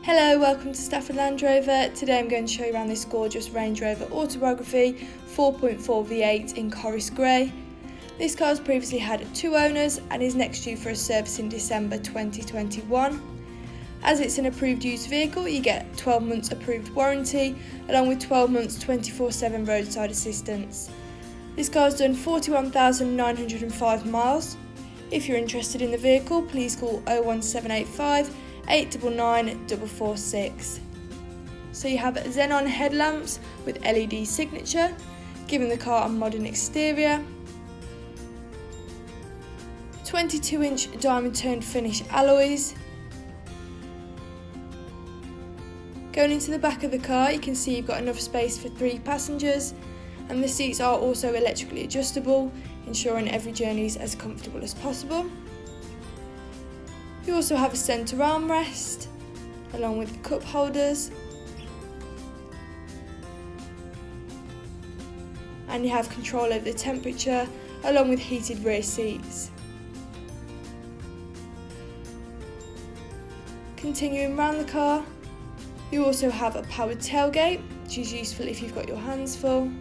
Hello, welcome to Stafford Land Rover. Today I'm going to show you around this gorgeous Range Rover Autobiography 4.4 V8 in Corris Grey. This car has previously had 2 owners and is next due for a service in December 2021. As it's an approved used vehicle, you get 12 months approved warranty along with 12 months 24/7 roadside assistance. This car has done 41,905 miles. If you're interested in the vehicle, please call 01785 899 446. So you have xenon headlamps with LED signature, giving the car a modern exterior. 22-inch diamond toned finish alloys. Going into the back of the car, you can see you've got enough space for 3 passengers, and the seats are also electrically adjustable, ensuring every journey is as comfortable as possible. You also have a centre armrest, along with cup holders, and you have control over the temperature, along with heated rear seats. Continuing around the car, you also have a powered tailgate, which is useful if you've got your hands full.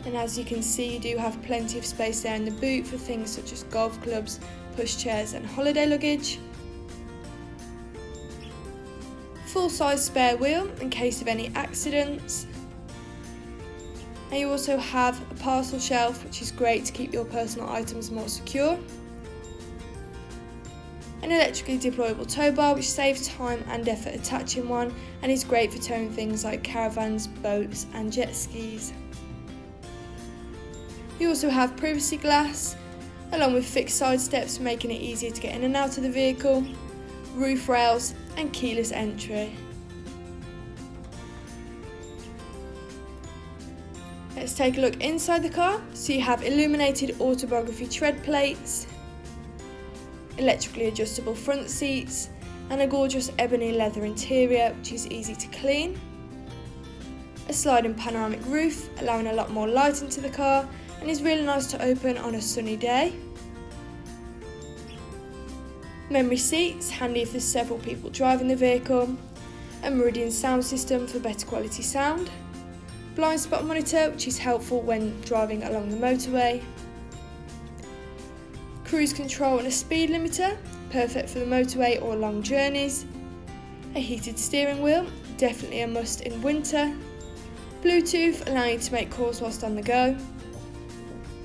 And as you can see, you do have plenty of space there in the boot for things such as golf clubs, pushchairs and holiday luggage. Full-size spare wheel in case of any accidents. And you also have a parcel shelf, which is great to keep your personal items more secure. An electrically deployable tow bar, which saves time and effort attaching one and is great for towing things like caravans, boats and jet skis. You also have privacy glass, along with fixed side steps making it easier to get in and out of the vehicle, roof rails and keyless entry. Let's take a look inside the car. So you have illuminated Autobiography tread plates, electrically adjustable front seats and a gorgeous ebony leather interior, which is easy to clean. A sliding panoramic roof, allowing a lot more light into the car and is really nice to open on a sunny day. Memory seats, handy if there's several people driving the vehicle. A Meridian sound system for better quality sound. Blind spot monitor, which is helpful when driving along the motorway. Cruise control and a speed limiter, perfect for the motorway or long journeys. A heated steering wheel, definitely a must in winter. Bluetooth, allowing you to make calls whilst on the go.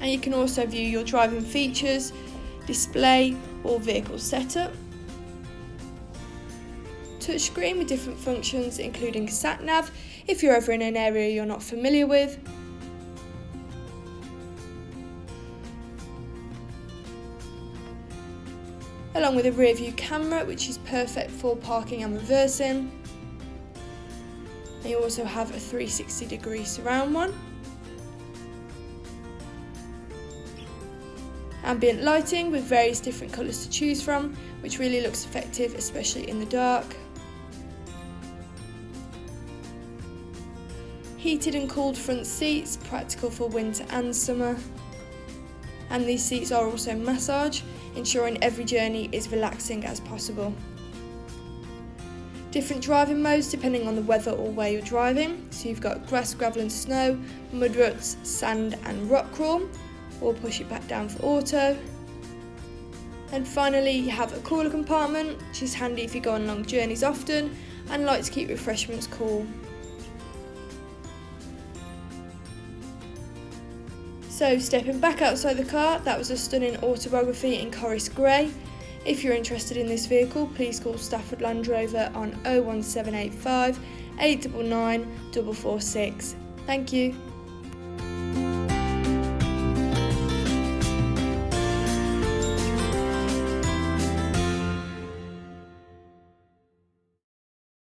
And you can also view your driving features, display or vehicle setup. Touchscreen with different functions including sat nav if you're ever in an area you're not familiar with. Along with a rear view camera, which is perfect for parking and reversing. And you also have a 360-degree surround one. Ambient lighting with various different colours to choose from, which really looks effective, especially in the dark. Heated and cooled front seats, practical for winter and summer. And these seats are also massage, ensuring every journey is relaxing as possible. Different driving modes depending on the weather or where you're driving. So you've got grass, gravel and snow, mud ruts, sand and rock crawl, or push it back down for auto. And finally you have a cooler compartment, which is handy if you go on long journeys often and like to keep refreshments cool. So stepping back outside the car, that was a stunning Autobiography in Corris Grey. If you're interested in this vehicle, please call Stafford Land Rover on 01785 899 446. Thank you.